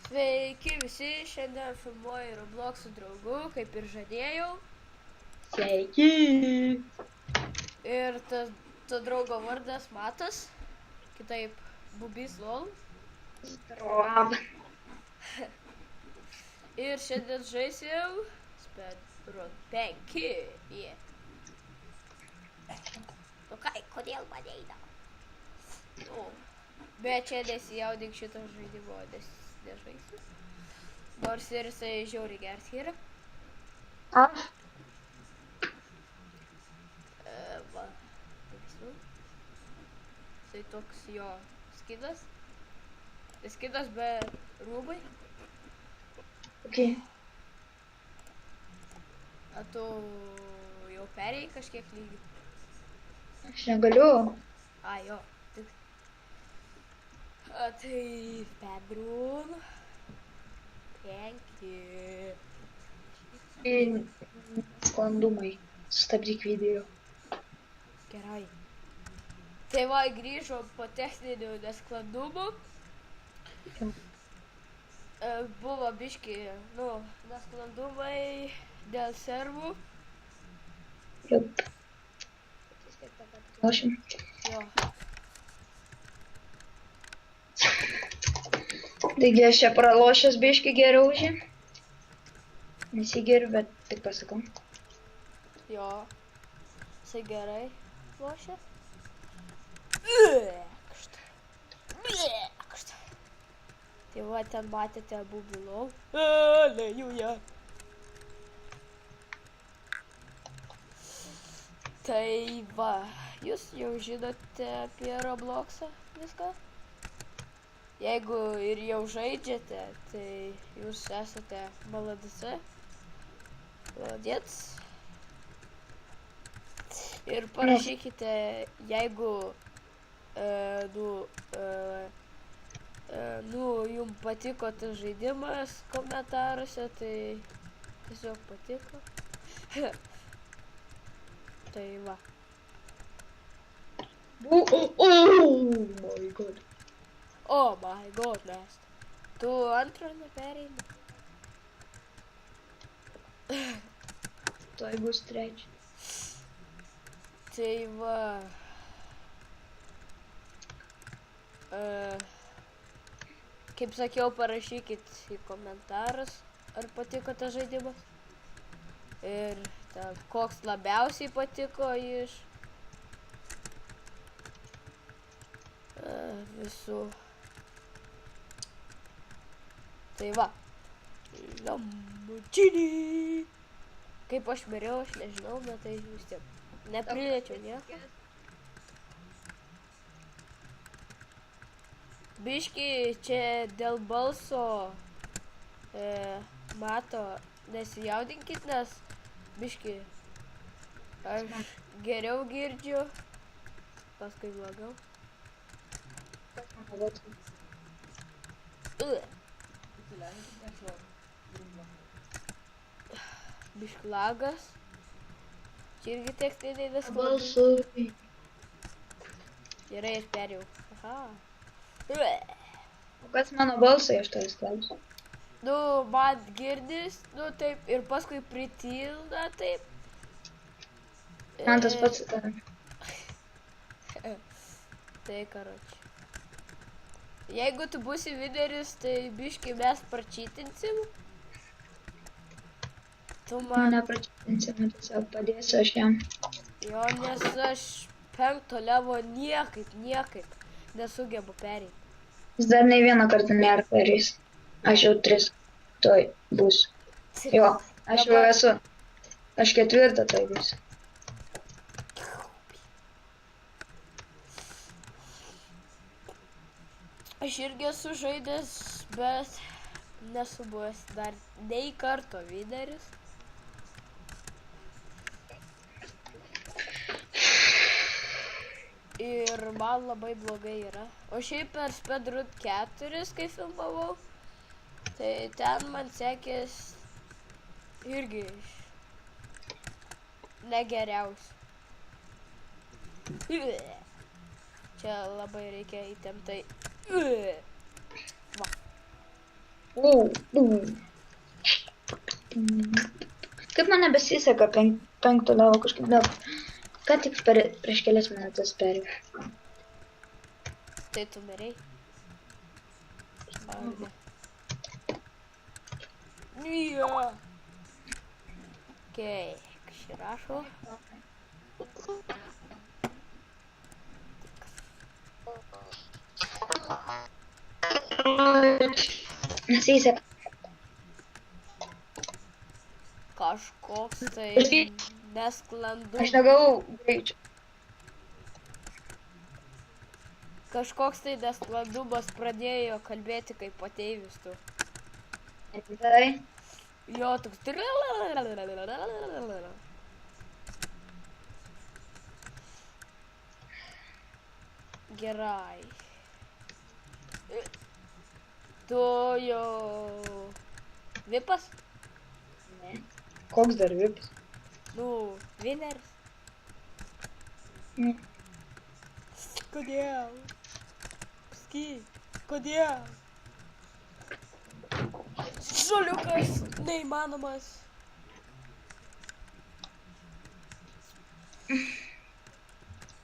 Sveiki visi, šiandien filmuoju Roblox su draugu, kaip ir žadėjau. Sveiki! Ir to draugo vardas Matas, kitaip Bubis Lol. Zdrav! Ir šiandien žaisim Speedrun 5. Yeah. Nu kai, kodėl man eina? Bet čia nesijaudink šito žaidimo, nežaisiu. Nors ir jisai žiauriai geras yra. Aš? Va, tai toks jo skinas. Tai skinas be rūbai. Ok. A tu jau perėjai kažkiek lygį? Aš negaliu. A, jo. Tik. A, tai Speedrun 5. Sklandumai. Sustabdyk video. Gerai. Tai va, grįžom po techninių nesklandumų. Buvo biški, nesklandumai dėl servų. Jup. Lošim. Jo. Taigi aš čia pralošęs biški geriau už jį. Nesigeriu, bet tik pasakau. Jo. Jisai gerai lošia. Tai va, ten matėte Bubį Lol. Aleluja. Tai va, jūs jau žinote apie Robloxą viską. Jeigu ir jau žaidžiate, tai jūs esate maladc. Maladėts. Ir parašykite, jeigu jums patiko tas žaidimas komentaruose, tai tiesiog patiko. Tai va. Oh my god. Oh my god, mes. Tu antro nepereini? Tuoj bus trečia. Tai va. Kaip sakiau, parašykit į komentarus, ar patiko tas žaidimas. Ir koks labiausiai patiko iš visų. Tai va. Lamborghini. Kaip aš miriau, aš nežinau, bet tai vis tiek. Nepriliečiau nieko. Biški čia dėl balso Mato nesijaudinkit, nes biški aš geriau girdžiu, paskui blogiau. Biški lagas. Čia irgi tekstiniai nesklandumai. Balsui. Gerai, aš perėjau. Aha. O kas mano balsai, aš tai skelbsiu. Nu, man girdis, taip, ir paskui pritilda, taip. Man tas pats tavim. Tai, karoči. Jeigu tu būsi videris, tai biški mes pračytinsim. Tu man... Nepračytinsim, tiesiog padėsiu aš jam. Jo, nes aš 5 levo niekaip nesugebu pereiti. Jis dar nei vieną kartą nėra perėjęs. Aš jau 3. Tuoj bus. Jo, aš jau esu. Aš 4 tuoj bus. Aš irgi esu žaidęs, bet nesu buvęs dar nei karto videris. Ir man labai blogai yra. O šiaip per Speedrun 4, kai filmavau, tai ten man sekės irgi negeriausiai. Čia labai reikia įtemptai. Va. Kaip man nebesiseka penkto levo kažkaip dabar. Ką tik prieš kelias minutės perėjau. Tai tu mirei? Ar ne? Jo. Okei, kažkai rašo. Nesiseka. Kažkoks tai nesklandus. Aš negavau greičio. Kažkoks tai nesklandumas pradėjo kalbėti kaip pateivis tu. Tai. Jo, toks... Gerai. Tu jau... Vipas? Ne. Koks dar vipas? Nu, vineris. Ne. Kodėl? Pasakyk, kodėl? Žoliukas neįmanomas.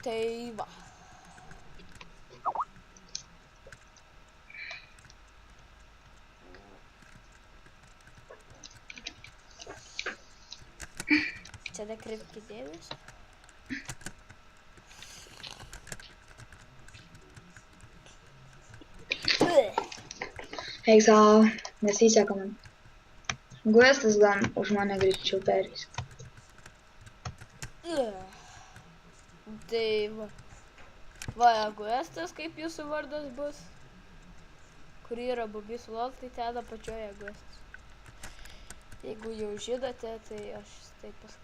Tai va. Čia nekreipkite dėmesio. Eik savo, nesiseka man. Guestas gan už mane greičiau perės. Tai va. Va, Guestas, kaip jūsų vardas bus. Kur yra Bobis Lol, tai ten apačioje Guestas. Jeigu jau žinote, tai aš taip paskui.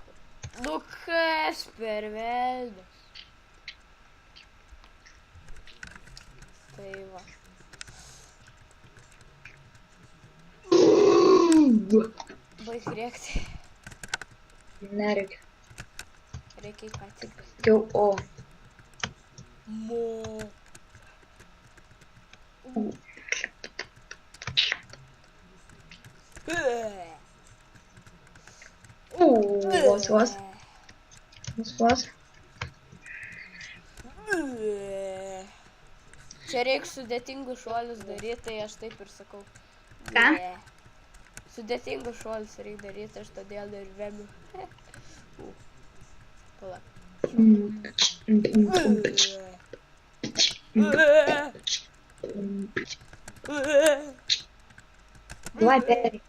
Nu kas per velnias. Tai va. Baig rėkti. Nereikia. Reikia ką tik. Sakiau O. Mo. Vos. Čia reikia sudėtingus šuolius daryti, tai aš taip ir sakau. Ką? Sudėtingus šuolius reikia daryti, aš todėl ir vemiu. Palauk. Давай перей.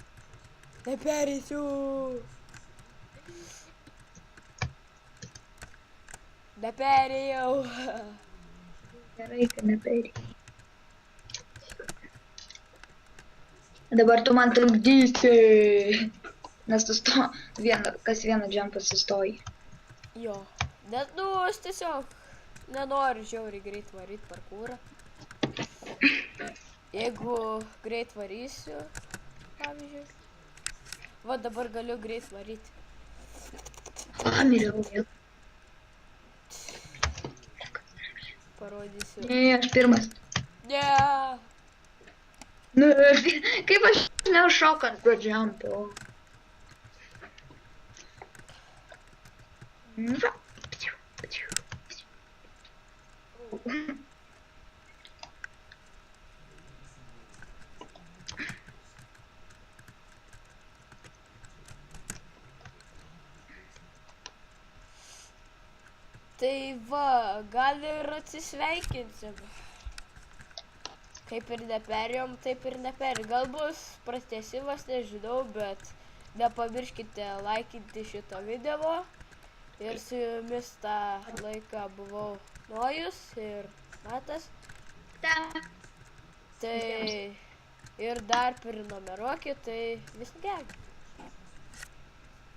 Nepereisiu. Neperėjau. Gerai, kad neperei. Dabar tu man trukdysi. Nes tu kas vieną jumpą sustoji. Jo. Bet nu, aš tiesiog nenoriu žiauriai greit varyti parkūrą. Jeigu greit varysiu, pavyzdžiui. Va dabar galiu greit varyti. Pamiriau vėl. Parodysiu. Ne, aš pirmas. Ne. Nu, kaip aš neužšokant pro jumpą. Tai va, gal ir atsisveikinsim. Kaip ir neperėjom, taip ir neperėjom. Gal bus pratęsimas, nežinau, bet nepamirškite laikinti šito video. Ir su jumis tą laiką buvau Nojus ir Matas. Tai ir dar prinumeruokit, tai vis geri.